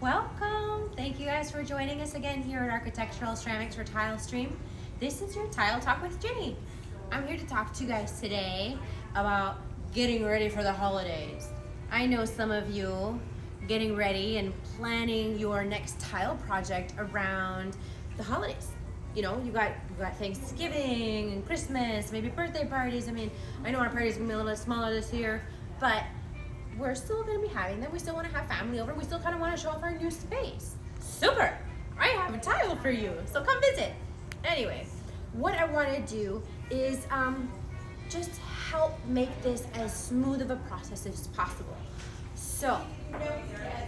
Welcome! Thank you guys for joining us again here at Architectural Ceramics for TIleStream. This is your Tile Talk with Ginny. I'm here to talk to you guys today about getting ready for the holidays. I know some of you getting ready and planning your next tile project around the holidays. You know, you got Thanksgiving and Christmas, maybe birthday parties. I mean, I know our party's gonna be a little bit smaller this year, but we're still going to be having them. We still want to have family over. We still kind of want to show off our new space. Super! I have a tile for you, so come visit. Anyway, what I want to do is just help make this as smooth of a process as possible. So,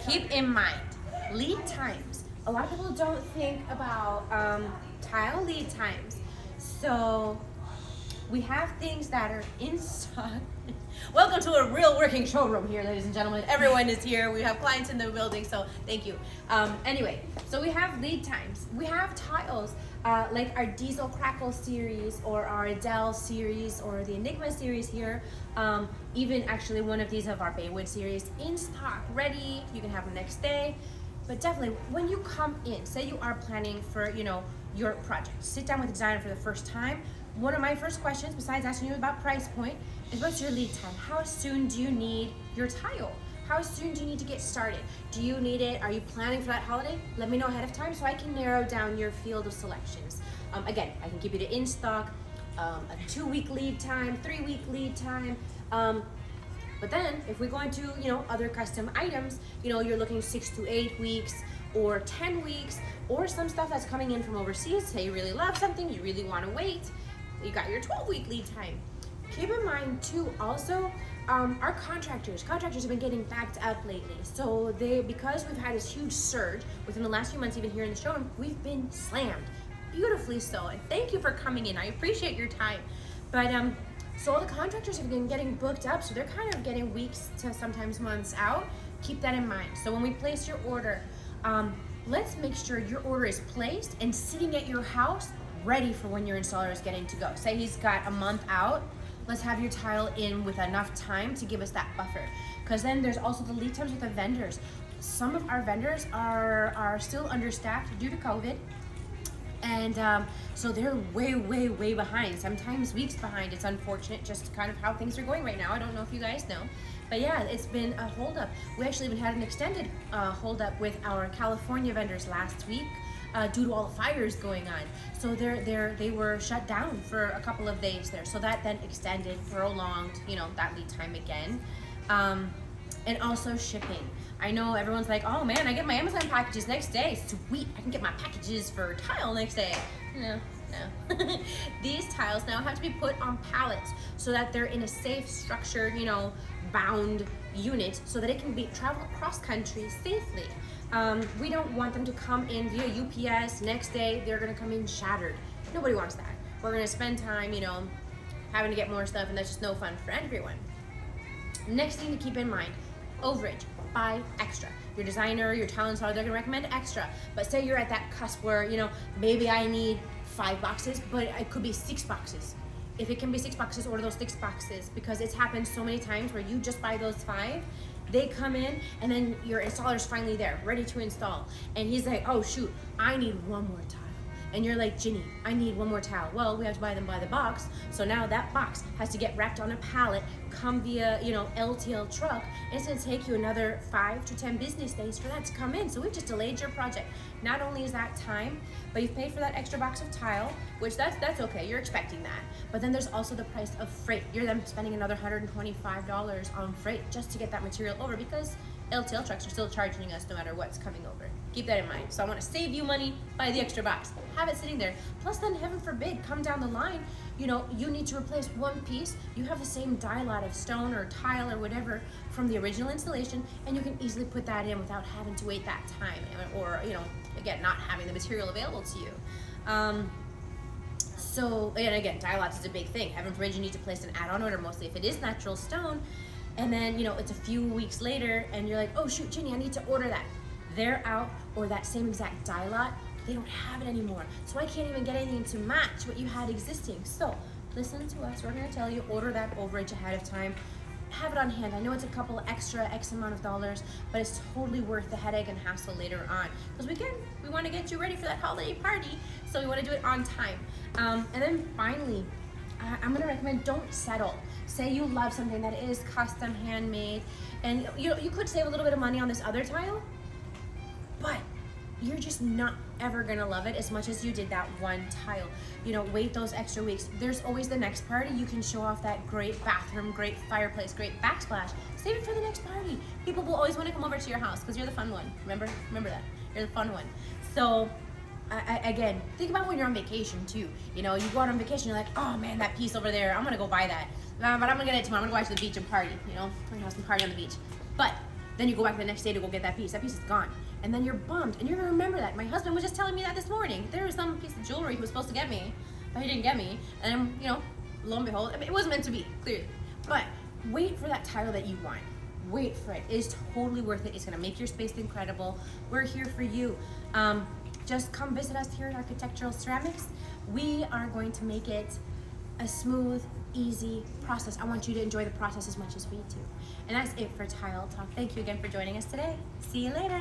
keep in mind, lead times. A lot of people don't think about tile lead times. So, we have things that are in stock. Welcome to a real working showroom here, ladies and gentlemen. Everyone is here. We have clients in the building, so thank you. Anyway, so we have lead times. We have tiles like our Diesel Crackle series or our Adele series or the Enigma series here. Even actually one of these of our Baywood series in stock, ready. You can have them next day. But definitely, when you come in, say you are planning for, your project, sit down with the designer for the first time. One of my first questions, besides asking you about price point, is what's your lead time? How soon do you need your tile? How soon do you need to get started? Do you need it? Are you planning for that holiday? Let me know ahead of time so I can narrow down your field of selections. Again, I can give you the in stock, a 2-week lead time, 3-week lead time. But then if we go into, other custom items, you're looking 6 to 8 weeks or 10 weeks, or some stuff that's coming in from overseas. Say you really love something, you really want to wait, you got your 12-week lead time. Keep in mind too, also, our contractors have been getting backed up lately. So because we've had this huge surge within the last few months, even here in the showroom, we've been slammed, beautifully so. And thank you for coming in. I appreciate your time. But so all the contractors have been getting booked up, so they're kind of getting weeks to sometimes months out. Keep that in mind. So when we place your order, let's make sure your order is placed and sitting at your house ready for when your installer is getting to go. Say he's got a month out, let's have your tile in with enough time to give us that buffer. Because then there's also the lead times with the vendors. Some of our vendors are still understaffed due to COVID. And so they're way behind, sometimes weeks behind. It's unfortunate, just kind of how things are going right now. I don't know if you guys know. But yeah, it's been a holdup. We actually even had an extended holdup with our California vendors last week due to all the fires going on. So they were shut down for a couple of days there. So that then extended, prolonged, that lead time again. And also shipping. I know everyone's like, oh man, I get my Amazon packages next day. Sweet, I can get my packages for tile next day. No. These tiles now have to be put on pallets so that they're in a safe, structured, bound unit so that it can be traveled across country safely. We don't want them to come in via UPS. Next day, they're gonna come in shattered. Nobody wants that. We're gonna spend time, having to get more stuff, and that's just no fun for everyone. Next thing to keep in mind, overage. Buy extra. Your designer, your tile installer, they're gonna recommend extra. But say you're at that cusp where, maybe I need 5 boxes, but it could be 6 boxes. If it can be 6 boxes, order those 6 boxes, because it's happened so many times where you just buy those 5, they come in, and then your installer's finally there, ready to install. And he's like, oh shoot, I need one more tile. And you're like, Ginny, I need one more tile. Well, we have to buy them by the box. So now that box has to get wrapped on a pallet, come via, LTL truck. And it's gonna take you another 5 to 10 business days for that to come in. So we've just delayed your project. Not only is that time, but you've paid for that extra box of tile, which that's okay, you're expecting that. But then there's also the price of freight. You're then spending another $125 on freight just to get that material over, because LTL trucks are still charging us no matter what's coming over. Keep that in mind. So I want to save you money, buy the extra box, have it sitting there. Plus then, heaven forbid, come down the line, you need to replace one piece, you have the same die lot of stone or tile or whatever from the original installation, and you can easily put that in without having to wait that time, or, again, not having the material available to you. So, and again, die lots is a big thing. Heaven forbid you need to place an add-on order, mostly if it is natural stone, and then, it's a few weeks later, and you're like, oh shoot, Ginny, I need to order that. They're out, or that same exact die lot, they don't have it anymore. So I can't even get anything to match what you had existing. So listen to us, we're gonna tell you, order that overage ahead of time. have it on hand. I know it's a couple extra X amount of dollars, but it's totally worth the headache and hassle later on. Because we want to get you ready for that holiday party, so we want to do it on time. And then finally, I'm gonna recommend don't settle. Say you love something that is custom handmade, and you could save a little bit of money on this other tile, but you're just not ever gonna love it as much as you did that one tile. Wait those extra weeks. There's always the next party. You can show off that great bathroom, great fireplace, great backsplash. Save it for the next party. People will always want to come over to your house because you're the fun one. Remember that. You're the fun one. So again, think about when you're on vacation too. You go out on vacation, you're like, oh man, that piece over there, I'm gonna go buy that. But I'm gonna get it tomorrow. I'm gonna go out to the beach and party. We're gonna have some party on the beach. But then you go back the next day to go get that piece. That piece is gone. And then you're bummed, and you're gonna remember that. My husband was just telling me that this morning. There was some piece of jewelry he was supposed to get me, but he didn't get me. And then, lo and behold, it wasn't meant to be, clearly. But wait for that tile that you want. Wait for it. It is totally worth it. It's gonna make your space incredible. We're here for you. Just come visit us here at Architectural Ceramics. We are going to make it a smooth, easy process. I want you to enjoy the process as much as we do. And that's it for Tile Talk. Thank you again for joining us today. See you later.